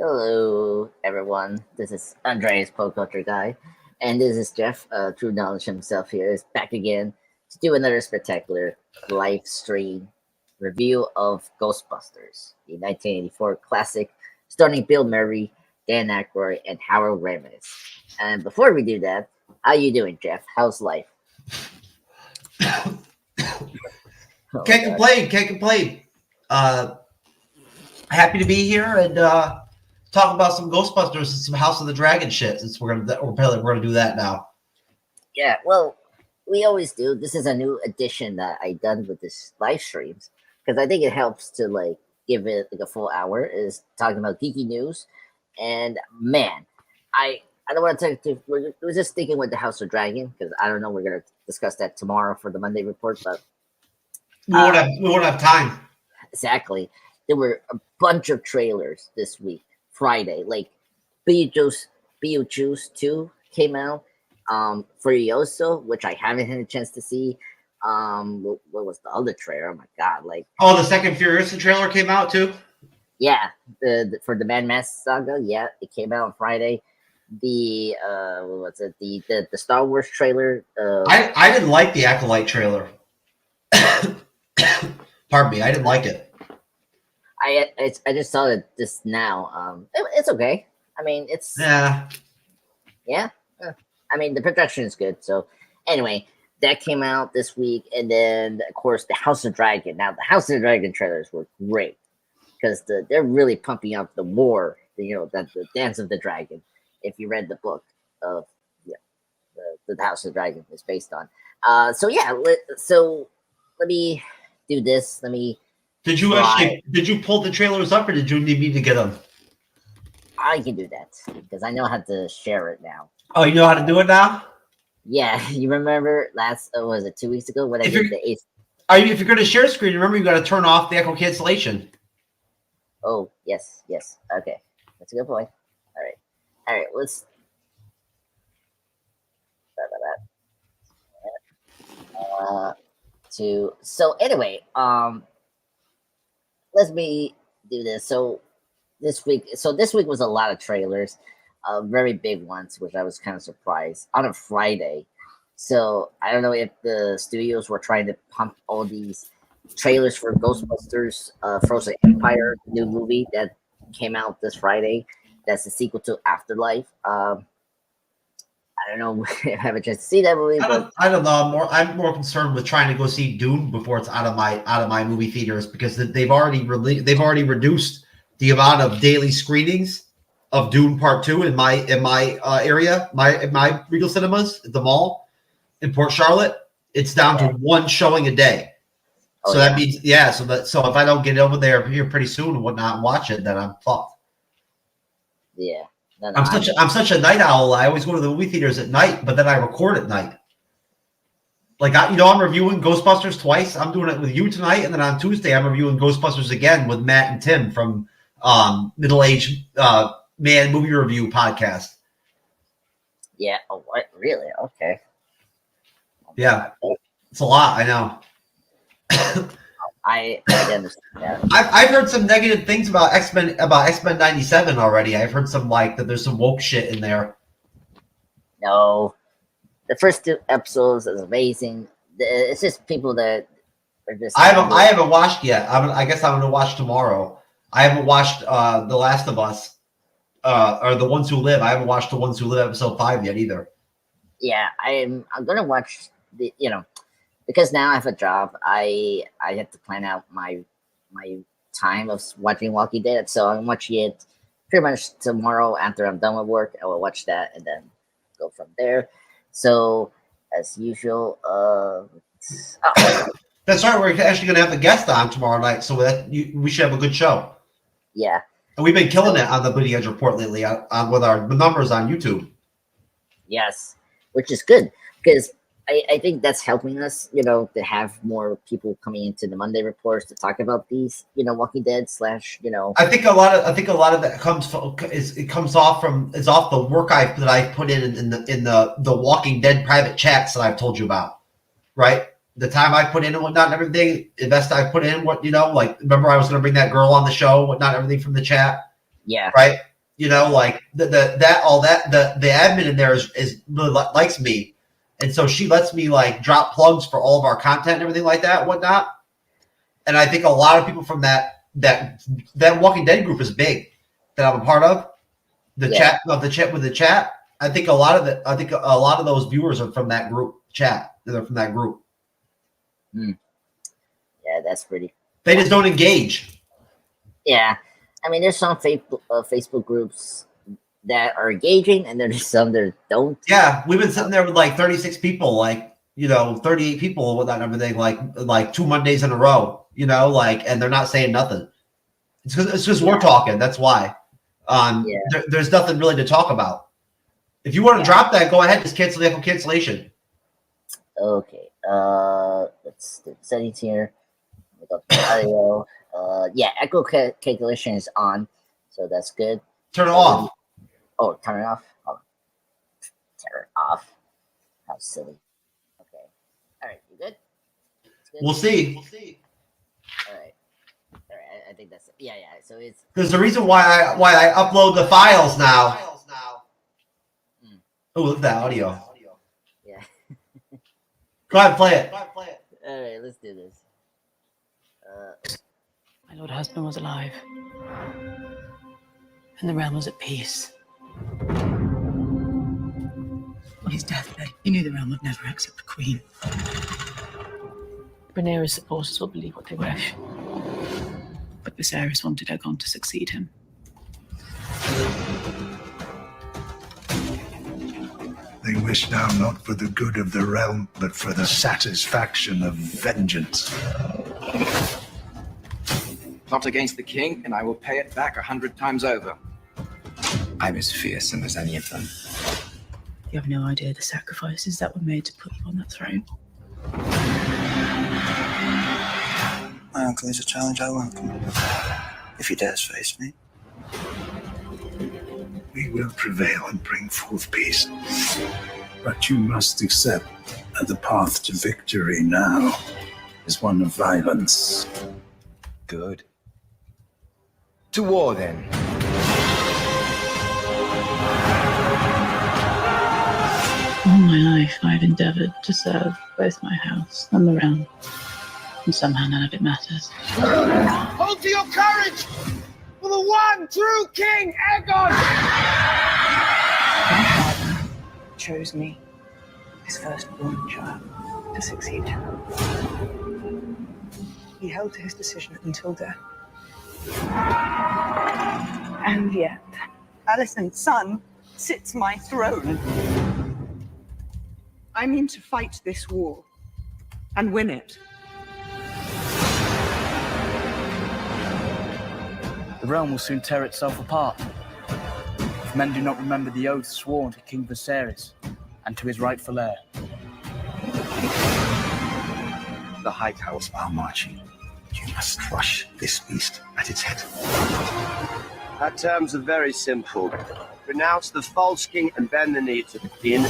Hello, everyone. This is Andreas, Pop Culture Guy, and this is Jeff, True Knowledge himself here, is back again to do another spectacular live stream review of Ghostbusters, the 1984 classic starring Bill Murray, Dan Aykroyd, and Howard Ramis. And before we do that, how you doing, Jeff? How's life? Oh, Can't God. complain. Can't complain. Happy to be here and talk about some Ghostbusters and some House of the Dragon shit. Since we're gonna do that now. Yeah, well, we always do. This is a new addition that I done with this live streams because I think it helps to like give it like a full hour. Is talking about geeky news, and man, I don't want to take. We're just sticking with the House of Dragon because I don't know. We're gonna discuss that tomorrow for the Monday report, but We won't have time. exactly, there were a bunch of trailers this week. Friday, like Beetlejuice 2 came out. Furioso, which I haven't had a chance to see. What was the other trailer? Oh my god! Like, Oh, the second Furiosa trailer came out too. yeah, for the Mad Max saga. Yeah, it came out on Friday. The what was it? The Star Wars trailer. I didn't like the Acolyte trailer. Pardon me, I didn't like it. I just saw it just now. It's okay. I mean, it's Yeah. I mean, the production is good. So anyway, that came out this week, and then of course the House of Dragon. Now the House of the Dragon trailers were great because they're really pumping up the war. The Dance of the Dragon. If you read the book of the House of the Dragon is based on. So yeah, so let me do this. Let me. Did you pull the trailers up or did you need me to get them? I can do that because I know how to share it now. Oh, you know how to do it now? Yeah, you remember was it 2 weeks ago when I If did the Ace? If you're going to share screen, remember you got to turn off the echo cancellation. Oh, yes. Okay. That's a good point. All right, let's so anyway, let me do this. So this week was a lot of trailers, very big ones, which I was kind of surprised on a Friday. So I don't know if the studios were trying to pump all these trailers for Ghostbusters, Frozen Empire, new movie that came out this Friday. That's the sequel to Afterlife. I don't know if I have a chance to see that movie, but I don't know. I'm more concerned with trying to go see Dune before it's out of my movie theaters because they've already reduced the amount of daily screenings of Dune Part 2 in my area, my Regal Cinemas at the mall in Port Charlotte. It's down to one showing a day. So that means so if I don't get over there here pretty soon and whatnot and watch it, then I'm fucked. Yeah. No, I'm such a night owl. I always go to the movie theaters at night, but then I record at night. Like I'm reviewing Ghostbusters twice. I'm doing it with you tonight, and then on Tuesday I'm reviewing Ghostbusters again with Matt and Tim from Middle Age Man Movie Review podcast. Yeah. Oh, what? Really? Okay. Yeah, it's a lot. I know. I understand that. I've heard some negative things about X-Men 97 already. I've heard some that there's some woke shit in there. No, the first 2 episodes is amazing. It's just people that are just. I haven't watched yet. I guess I'm gonna watch tomorrow. I haven't watched The Last of Us or The Ones Who Live. I haven't watched The Ones Who Live episode 5 yet either. Yeah, I'm gonna watch because now I have a job. I have to plan out my time of watching Walking Dead. So I'm watching it pretty much tomorrow after I'm done with work. I will watch that and then go from there. So as usual, That's right. We're actually going to have a guest on tomorrow night, so we should have a good show. Yeah, and we've been killing it on the Bleeding Edge Report lately with our numbers on YouTube. Yes, which is good because I think that's helping us, to have more people coming into the Monday reports to talk about these, Walking Dead / I think a lot of that comes off the work that I put in the Walking Dead private chats that I've told you about, right? The time I put in and whatnot and everything, the best I put in remember I was going to bring that girl on the show, whatnot, everything from the chat. Yeah. Right. You know, like the admin in there is really likes me, and so she lets me like drop plugs for all of our content and everything like that, whatnot. And I think a lot of people from that Walking Dead group is big that I'm a part of. The chat with the chat. I think a lot of those viewers are from that group chat. They're from that group. Yeah, that's pretty. They just don't engage. Yeah, I mean, there's some Facebook groups that are engaging, and there's some that don't. Yeah, we've been sitting there with like 36 people, like 38 people with that everything, like 2 Mondays in a row, like, and they're not saying nothing. It's because we're talking. That's why. There's nothing really to talk about. If you want to drop that, go ahead. Just cancel the echo cancellation. Okay. Let's do the settings here. We got the audio. Echo cancellation is on, so that's good. Turn it off. Oh, turn it off. Oh, turn it off. How silly. Okay. All right. You good? We'll see. All right. I think that's it. Yeah. So it's. There's a reason why I upload the files now. Oh, look at that audio. Yeah. Go ahead, play it. All right, let's do this. My lord husband was alive, and the realm was at peace. On his deathbed, he knew the realm would never accept a queen. Daenerys' supporters will believe what they wish, but Viserys wanted Aegon to succeed him. They wish now not for the good of the realm, but for the satisfaction of vengeance. Plot against the king, and I will pay it back 100 times over. I'm as fearsome as any of them. You have no idea the sacrifices that were made to put you on that throne. My uncle is a challenge I welcome. If he dares face me. We will prevail and bring forth peace. But you must accept that the path to victory now is one of violence. Good. To war, then. All my life, I've endeavored to serve both my house and the realm, and somehow none of it matters. Hold to your courage for the one true king, Aegon! My father chose me, his firstborn child, to succeed him. He held to his decision until death. And yet, Alicent's son sits my throne. I mean to fight this war and win it. The realm will soon tear itself apart. If men do not remember the oath sworn to King Viserys and to his rightful heir. The High Towers are marching. You must crush this beast at its head. Our terms are very simple. Renounce the false king and bend the knee to the king,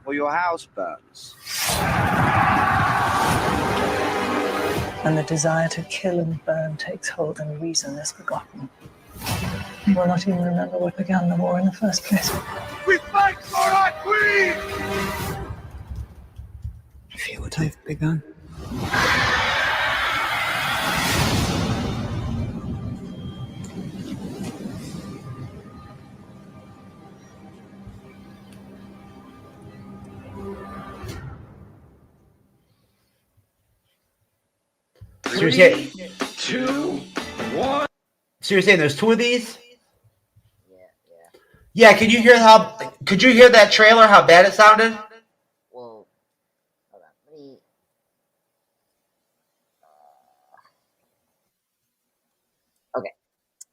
or your house burns. And the desire to kill and burn takes hold and reason is forgotten. You will not even remember what began the war in the first place. We fight for our queen! I feel what I've begun. So you're saying, 2, 1. so you're saying there's 2 of these? Yeah. Yeah, could you hear that trailer, how bad it sounded? Well, hold on. Let me. Okay.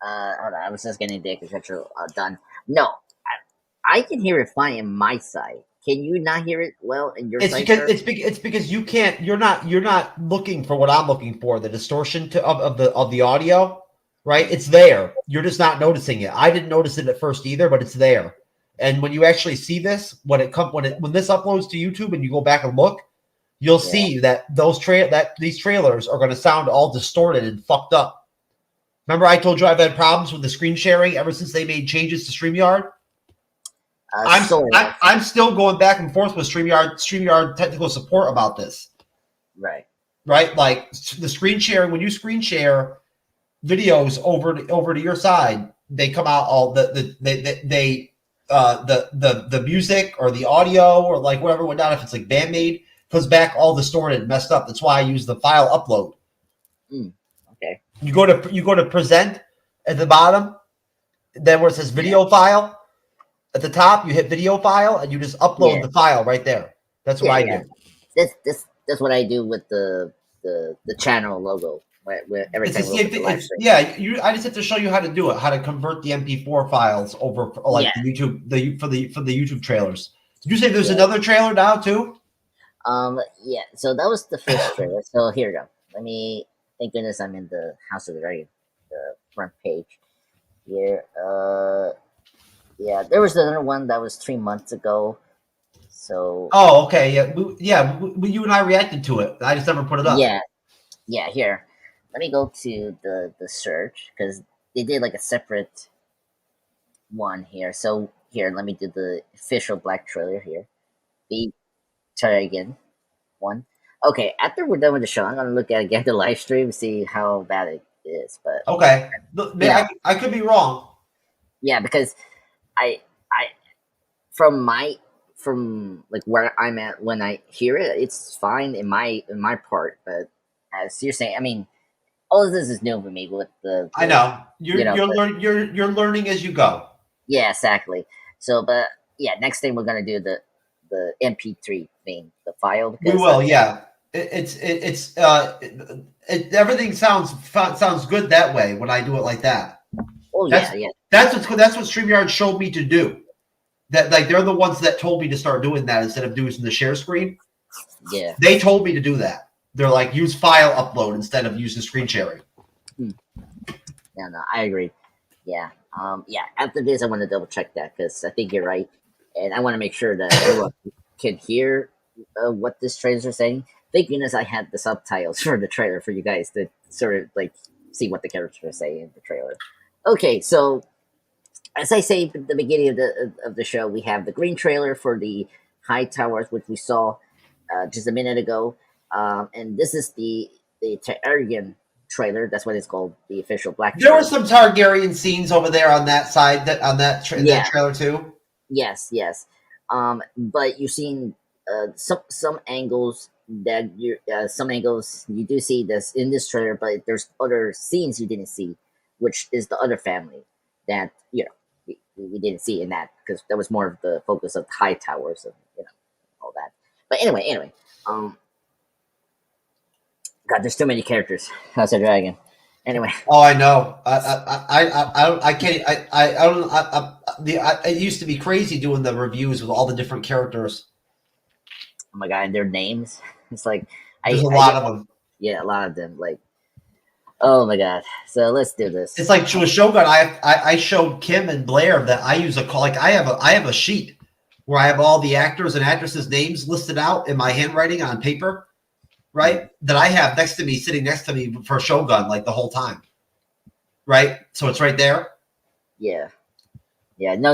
Hold on. I was just getting the control done. No, I can hear it fine in my side. Can you not hear it well in your side? It's because you can't. You're not looking for what I'm looking for. The distortion of the audio, right? It's there. You're just not noticing it. I didn't notice it at first either, but it's there. And when you actually see this, when this uploads to YouTube and you go back and look, you'll see that these trailers are going to sound all distorted and fucked up. Remember, I told you I've had problems with the screen sharing ever since they made changes to StreamYard. I'm still going back and forth with StreamYard technical support about this. Right. Like the screen sharing, when you screen share videos over to your side, they come out all the music or the audio or like whatever went down. If it's like Bandmade, comes back all distorted and messed up. That's why I use the file upload. Okay. You go to present at the bottom, then where it says video file at the top, you hit video file and you just upload the file right there. That's what I do. That's what I do with the channel logo. Every time we open the live stream. I just have to show you how to do it, how to convert the MP4 files over like the YouTube for the YouTube trailers. Did you say there's another trailer now too? Yeah. So that was the first trailer. So here we go. Thank goodness I'm in the House of the Dragon, the front page here. Yeah, there was another one that was 3 months ago. So. Oh, okay. You and I reacted to it. I just never put it up. Yeah. Here, let me go to the search because they did like a separate one here. So here, let me do the official black trailer here. Try again. One. Okay, after we're done with the show, I'm gonna look at again the live stream, see how bad it is. But okay, I could be wrong. Yeah, because I from like where I'm at when I hear it, it's fine in my part. But as you're saying, I mean, all of this is new for me with the I know you're learning as you go. Yeah, exactly. So, but yeah, next thing we're gonna do the MP3 thing, the file. We will, yeah. Everything sounds good that way when I do it like that. Oh that's what StreamYard showed me to do. That like they're the ones that told me to start doing that instead of doing the share screen. Yeah, they told me to do that. They're like use file upload instead of using screen sharing. Yeah, no, I agree. Yeah, After this, I want to double check that because I think you're right, and I want to make sure that everyone can hear what this trailers are saying. Thank goodness I had the subtitles for the trailer for you guys to sort of like see what the characters are saying in the trailer. Okay, so as I say at the beginning of the show, we have the green trailer for the High Towers, which we saw just a minute ago, and this is the Targaryen trailer. That's what it's called, the official black. There were some Targaryen scenes over there on that side that trailer too. Yes. But you've seen some angles that some angles you do see this in this trailer, but there's other scenes you didn't see, which is the other family that we didn't see in that because that was more of the focus of the High Towers and all that. But anyway, God, there's too many characters. House of Dragon. Anyway. Oh, I know. I can't. I don't. It used to be crazy doing the reviews with all the different characters. Oh my God, and their names. It's like there's a lot of them. Yeah, a lot of them. Like, oh my God. So let's do this. It's like with Shogun. I showed Kim and Blair that I use I have a sheet where I have all the actors and actresses' names listed out in my handwriting on paper. Right, that I have sitting next to me for Shogun like the whole time. Right, so it's right there. Yeah. No.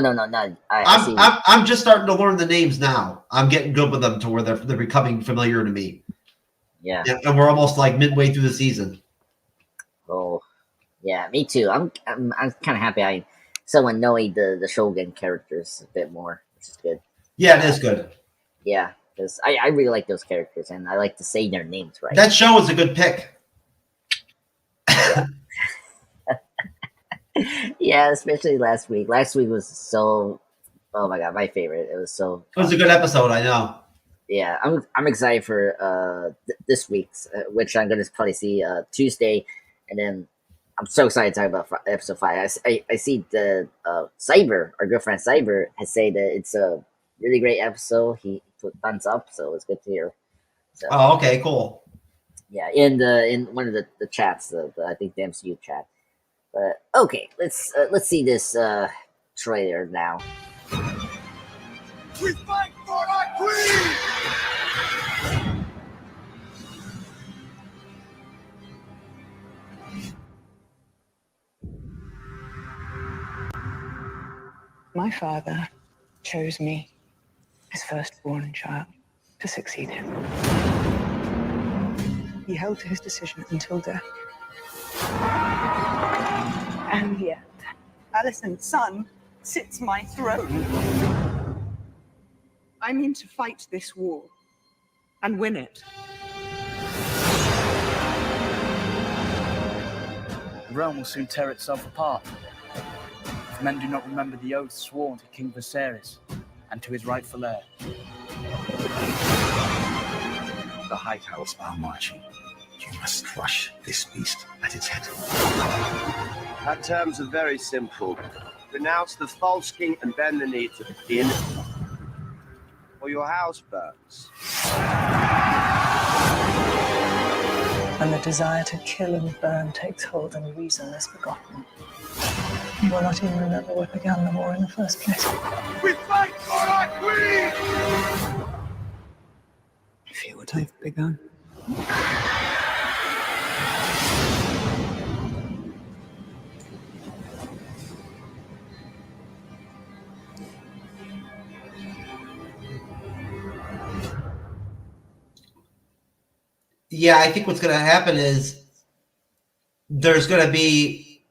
I'm just starting to learn the names now. I'm getting good with them to where they're becoming familiar to me. Yeah, and we're almost like midway through the season. Oh, yeah, me too. I'm kind of happy I someone knowing the Shogun characters a bit more, which is good. Yeah, it is good. Yeah. Because I really like those characters, and I like to say their names right. That show is a good pick. Yeah, especially last week. Last week was so, oh my God, my favorite. It was so. It was a good episode, I know. Yeah, I'm excited for this week's, which I'm going to probably see Tuesday, and then I'm so excited to talk about episode 5. I see the Cyber, our good friend Cyber, has said that it's a really great episode. He put thumbs up, so it's good to hear. So, oh, okay, cool. Yeah, in one of the chats, I think the MCU chat. But okay, let's see this trailer now. We fight for our queen. My father chose me, his firstborn child, to succeed him. He held to his decision until death. And yet, Alicent's son sits my throne. I mean to fight this war and win it. The realm will soon tear itself apart. If men do not remember the oath sworn to King Viserys and to his rightful heir. The High House are marching. You must crush this beast at its head. Our terms are very simple. Renounce the false king and bend the knee to the king, or your house burns. And the desire to kill and burn takes hold and reason is forgotten. You will not even remember what began the war in the first place. We fight for our queen! Feel what I've begun. Yeah, I think what's going to happen is there's going to be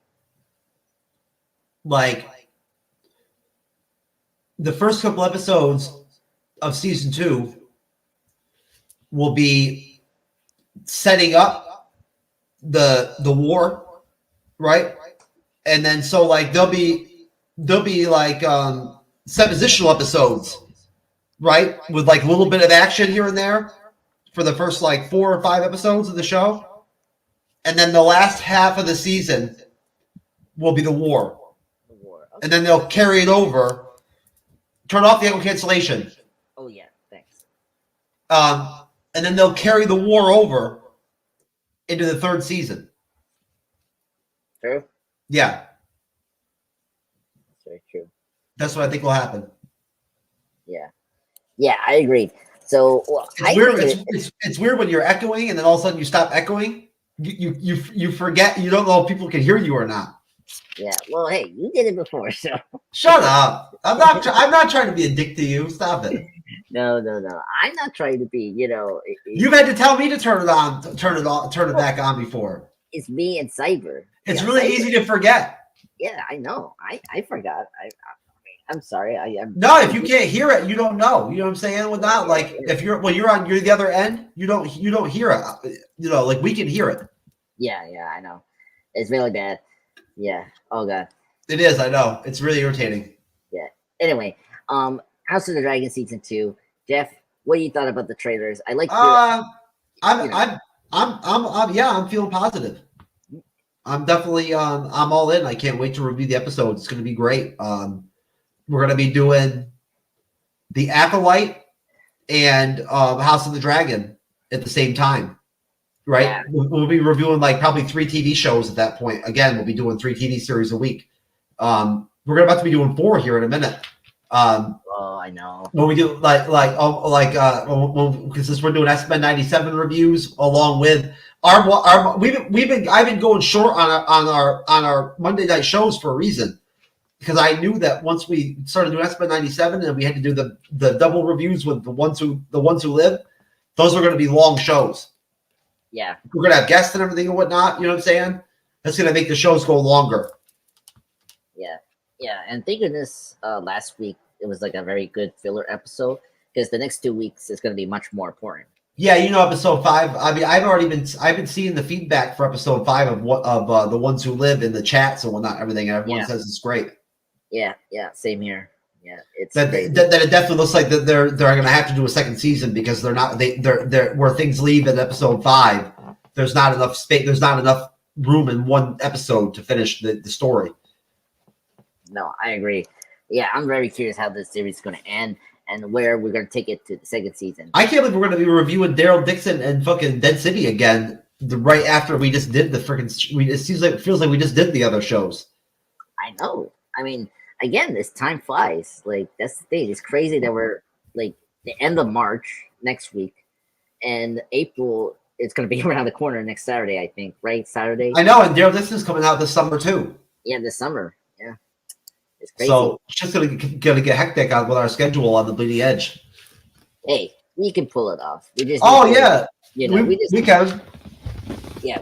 like the first couple episodes of season 2 will be setting up the war, right? And then so like there'll be like suppositional episodes, right? With like a little bit of action here and there for the first like 4 or 5 episodes of the show. And then the last half of the season will be the war. The war. Okay. And then they'll carry it over. Turn off the echo cancellation. Oh yeah, thanks. And then they'll carry the war over into the 3rd season. True. Yeah. That's very true. That's what I think will happen. Yeah. Yeah, I agree. So well, It's weird. It's weird when you're echoing and then all of a sudden you stop echoing. You forget. You don't know if people can hear you or not. Yeah. Well, hey, you did it before, so Shut up. I'm not trying to be a dick to you. Stop it. no. I'm not trying to be. You've had to tell me to turn it on, turn it back on before. It's me and Cyber. It's Yeah, really Cyber. easy to forget. Yeah, I know. I forgot. I'm sorry. No, if you can't hear it, you don't know. You know what I'm saying? Without like, if you're the other end, you don't hear it. Like we can hear it. Yeah, I know. It's really bad. Yeah. Oh god. It is. I know. It's really irritating. Yeah. Anyway, House of the Dragon season 2. Jeff, what you thought about the trailers? I like. I'm feeling positive. I'm definitely I'm all in. I can't wait to review the episode. It's going to be great. We're going to be doing The Acolyte and House of the Dragon at the same time, right? Yeah. We'll be reviewing like probably 3 TV shows at that point. Again, we'll be doing 3 TV series a week. We're about to be doing 4 here in a minute. Oh, I know. When we do because we're doing X-Men 97 reviews along with our I've been going short on our Monday night shows for a reason. Because I knew that once we started doing X-Men 97 and we had to do the double reviews with the ones who live, those are going to be long shows. Yeah. We're going to have guests and everything and whatnot. You know what I'm saying? That's going to make the shows go longer. Yeah. And thank goodness last week it was like a very good filler episode because the next 2 weeks is going to be much more important. Yeah, episode 5. I mean, I've been seeing the feedback for episode 5 of the ones who live in the chats and whatnot, everything. And everyone says it's great. Yeah, same here. Yeah, it's that it definitely looks like that they're going to have to do a second season because they're where things leave in episode 5. There's not enough space. There's not enough room in one episode to finish the story. No, I agree. Yeah, I'm very curious how this series is going to end and where we're going to take it to the second season. I can't believe we're going to be reviewing Daryl Dixon and fucking Dead City again right after we just did the freaking. It feels like we just did the other shows. I know. I mean, again, this time flies. Like that's the thing. It's crazy that we're like the end of March next week, and April. It's going to be around the corner next Saturday, I think. Right, Saturday. I know, and Daryl Dixon's coming out this summer too. Yeah, this summer. Yeah, It's crazy. So it's just gonna get hectic out with our schedule on the bleeding edge. Hey, we can pull it off. We just Oh need to, yeah, you know, we can.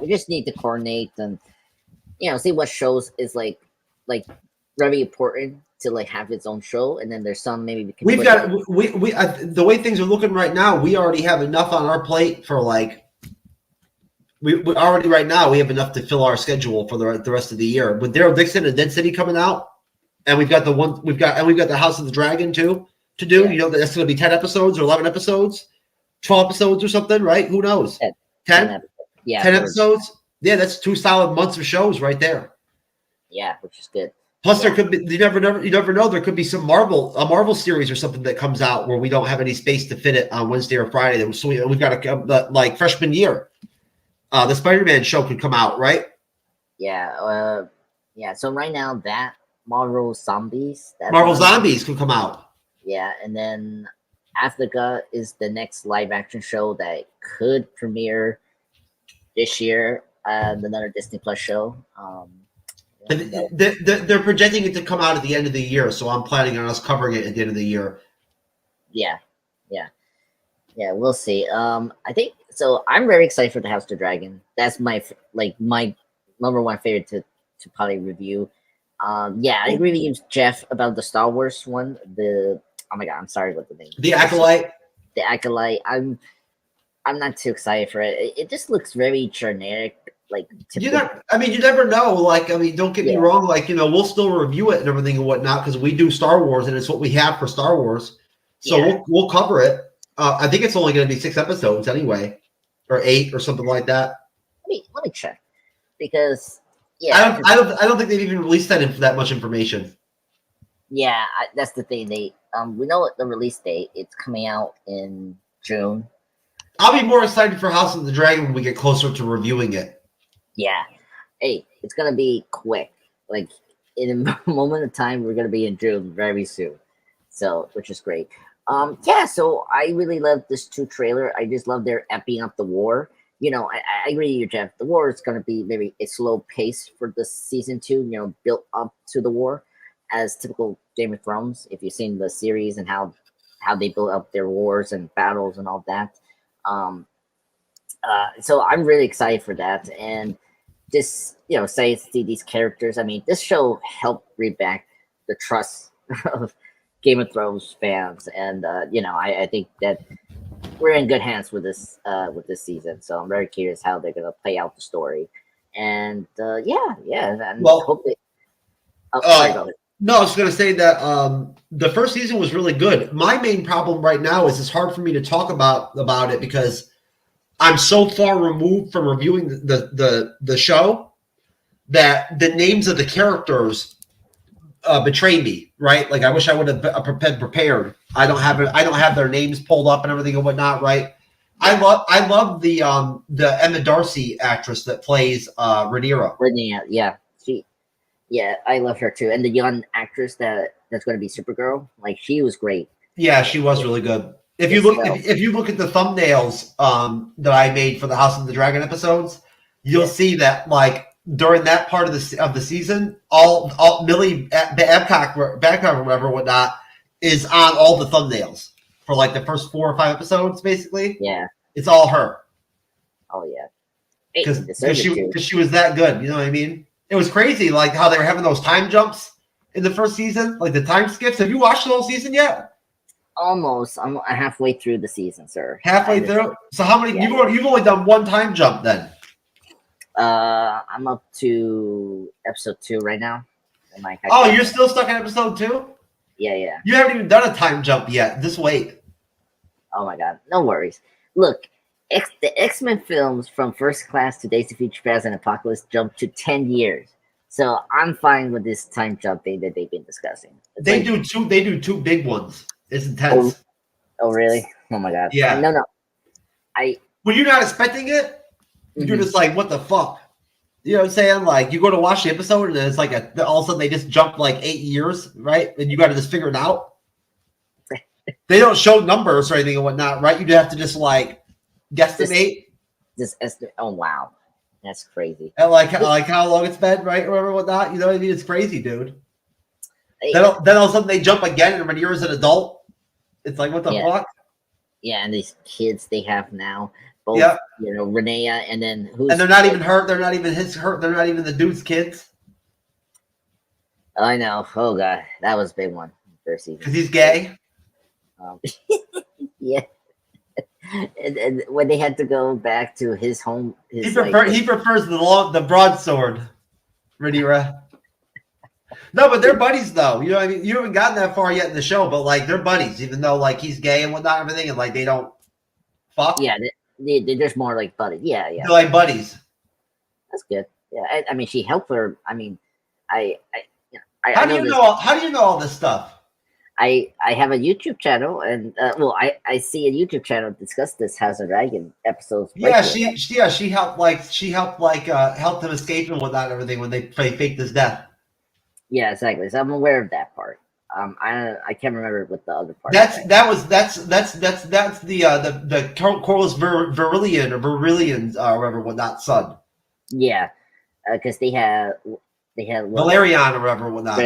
just need to coordinate and see what shows is like very important to like have its own show, and then there's some maybe we can. We've got the way things are looking right now. We already have enough on our plate for like. We already right now we have enough to fill our schedule for the rest of the year with Daryl Dixon and Dead City coming out, and we've got the House of the Dragon too to do. Yeah. That's going to be 10 episodes or 11 episodes, 12 episodes or something, right? Who knows? 10? Yeah, 10 episodes. Yeah, that's 2 solid months of shows right there. Yeah, which is good. Plus, there could be you never know. There could be a Marvel series or something that comes out where we don't have any space to fit it on Wednesday or Friday. So we've got like freshman year. The Spider-Man show could come out, right? Yeah, yeah. So right now that Marvel Zombies could come out. Yeah, and then Africa is the next live action show that could premiere this year. Another Disney Plus show. They're projecting it to come out at the end of the year, so I'm planning on us covering it at the end of the year. Yeah. We'll see. I think so. I'm very excited for the House of the Dragon. That's my number one favorite to probably review. Yeah, I agree with you, Jeff, about the Star Wars one. Oh my god, I'm sorry what the name. The Acolyte. The Acolyte. I'm not too excited for it. It just looks very generic. Like you never know. Like, don't get me wrong. Like, we'll still review it and everything and whatnot because we do Star Wars and it's what we have for Star Wars. So we'll cover it. I think it's only going to be 6 episodes anyway, or 8 or something like that. Let me check because I don't think they've even released that much information. Yeah, that's the thing. We know the release date. It's coming out in June. I'll be more excited for House of the Dragon when we get closer to reviewing it. Yeah. Hey, it's gonna be quick. Like in a moment of time, we're gonna be in June very soon. So, which is great. Yeah. So I really love this 2 trailer. I just love their epping up the war. I agree with you, Jeff. The war is gonna be maybe a slow pace for this season 2. Built up to the war, as typical Game of Thrones. If you've seen the series and how they build up their wars and battles and all that. So I'm really excited for that, and just see these characters. This show helped bring back the trust of Game of Thrones fans, and I think that we're in good hands with this season. So I'm very curious how they're gonna play out the story, and yeah, and hopefully. No, I was going to say that the first season was really good. My main problem right now is it's hard for me to talk about it because I'm so far removed from reviewing the show that the names of the characters betray me. Right? Like I wish I would have been prepared. I don't have their names pulled up and everything and whatnot. Right? I love the Emma Darcy actress that plays Rhaenyra. Yeah. Yeah, I love her too, and the young actress that's going to be Supergirl, like she was great. Yeah, she was really good. If you look at the thumbnails that I made for the House of the Dragon episodes, you'll see that like during that part of the season, all Millie Babcock or whatever whatnot is on all the thumbnails for like the first 4 or 5 episodes, basically. Yeah, it's all her. Oh yeah, because she was that good. You know what I mean? It was crazy, like how they were having those time jumps in the first season, like the time skips. Have you watched the whole season yet? Almost. I'm halfway through the season, sir. Halfway through. So how many? Yeah. You've only done 1 time jump then. I'm up to episode 2 right now. You're still stuck in episode 2? Yeah. You haven't even done a time jump yet. Just wait. Oh my god, no worries. Look. The X-Men films from First Class to Days of Future Past and Apocalypse jumped to 10 years. So I'm fine with this time jump thing that they've been discussing. They do 2 big ones. It's intense. Oh really? Oh my god. Yeah. No. Were you not expecting it? Mm-hmm. You're just like, what the fuck? You know what I'm saying? Like you go to watch the episode and then it's like all of a sudden they just jumped like 8 years, right? And you got to just figure it out. They don't show numbers or anything and whatnot, right? You have to just like guesstimate. Just estimate. Oh wow, that's crazy. And like how long it's been, right? Or whatever, whatnot. You know what I mean? It's crazy, dude. Then all of a sudden they jump again, and Rhaenyra's an adult. It's like, what the fuck? Yeah, and these kids they have now, both Rhaenyra and then who's and they're not even hurt. They're not even They're not even the dude's kids. I know. Oh god, that was a big one. First season because he's gay. Yeah. And when they had to go back to his home, He prefers the broadsword, Rhaenyra. No, but they're buddies though. You know what I mean? You haven't gotten that far yet in the show, but like they're buddies, even though like he's gay and whatnot, everything, and like they don't fuck. Yeah, they're just more like buddies. Yeah. They're like buddies. That's good. Yeah, I mean, she helped her. I mean, How do you know all this stuff? I have a YouTube channel, and I see a YouTube channel discuss this House of Dragon episodes. Yeah, she helped helped him escape and whatnot, and everything when they faked his death. Yeah, exactly. So I'm aware of that part. I can't remember what the other part. That's the Corlys Verilion's whatever whatnot son. Yeah, because they had Valerian or whatever whatnot.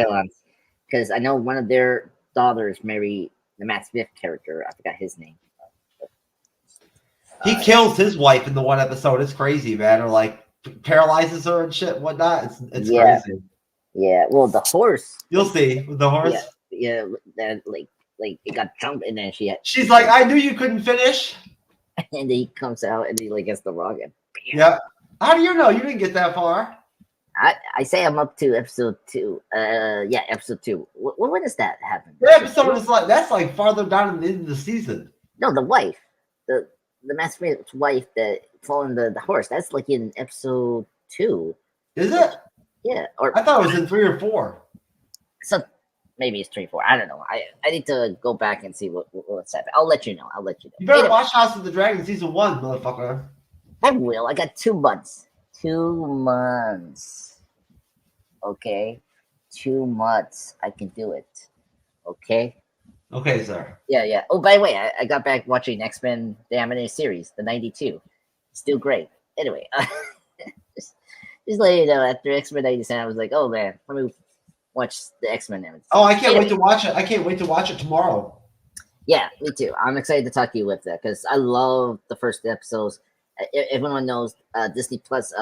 Because I know one of their daughters married the Matt Smith character. I forgot his name. He kills his wife in the one episode. It's crazy, man. Or like paralyzes her and shit, whatnot. It's crazy. Yeah. Well, the horse. You'll see with the horse. Yeah. That like it got jumped, and then she's like, "I knew you couldn't finish." And then he comes out and he like gets the rock and. Yeah. How do you know? You didn't get that far. I say I'm up to episode 2. Episode 2. When does that happen? The episode is that's farther down in the end of the season. No, the wife, the Matt Smith's wife that following the horse. That's like in episode 2. Is it? Yeah. Or I thought it was in 3 or 4. So maybe it's 3 or 4. I don't know. I need to go back and see what's happening. I'll let you know. You better watch House of the Dragon season 1, motherfucker. I will. I got 2 months. 2 months. Okay, 2 months. I can do it. Okay. Okay, sir. Yeah. Oh, by the way, I got back watching X-Men the animated series, the '92. Still great. Anyway, just let you know. After X-Men '97, I was like, oh man, let me watch the X-Men animated. Oh, I can't wait to watch it. I can't wait to watch it tomorrow. Yeah, me too. I'm excited to talk to you with that because I love the first episodes. Everyone knows Disney Plus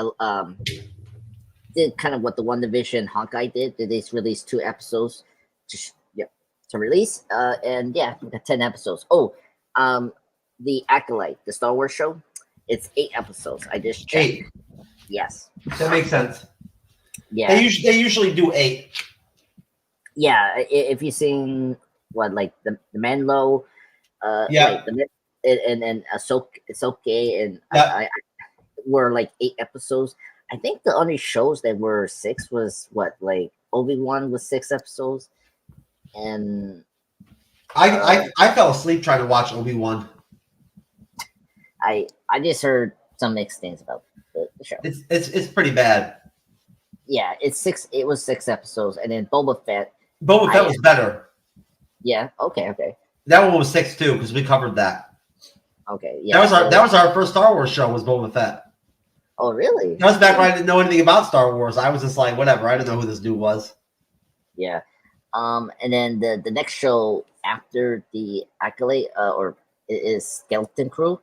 did kind of what the WandaVision Hawkeye did. They released 2 episodes to release. And yeah, we got 10 episodes. Oh, the Acolyte, the Star Wars show, it's 8 episodes. I just checked. 8. Yes. That makes sense. Yeah. They usually do 8. Yeah, if you've seen the Menlo, and Ahsoka and I were like 8 episodes. I think the only shows that were 6 was Obi-Wan was 6 episodes, and I fell asleep trying to watch Obi-Wan. I just heard some mixed things about the show. It's pretty bad. Yeah, it's 6. It was 6 episodes, and then Boba Fett. Boba Fett was better. Yeah. Okay. That one was 6 too because we covered that. Okay. Yeah. That was our first Star Wars show was Boba Fett. Oh, really? That was back when I didn't know anything about Star Wars. I was just like, whatever. I didn't know who this dude was. Yeah. And then the next show after the Acolyte is Skeleton Crew,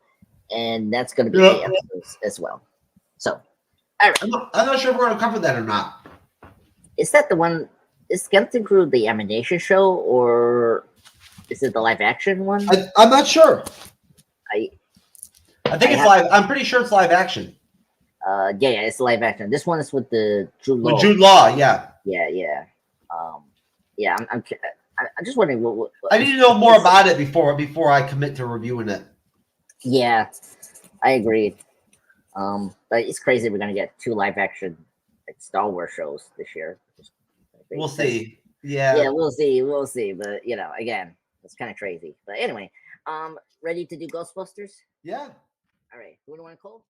and that's going to be 8 episodes as well. So, all right. I'm not sure if we're going to cover that or not. Is that the one? Is Skeleton Crew the animation show, or is it the live action one? I'm not sure. I think it's live. I'm pretty sure it's live action. Yeah, it's live action. This one is with the Jude Law. With Jude Law, yeah. Yeah. I'm just wondering what I need to know more about it before I commit to reviewing it. Yeah, I agree. But it's crazy we're gonna get 2 live action Star Wars shows this year. We'll see. Yeah. Yeah, we'll see. But again, it's kind of crazy. But anyway, ready to do Ghostbusters? Yeah. All right. Who do you want to call?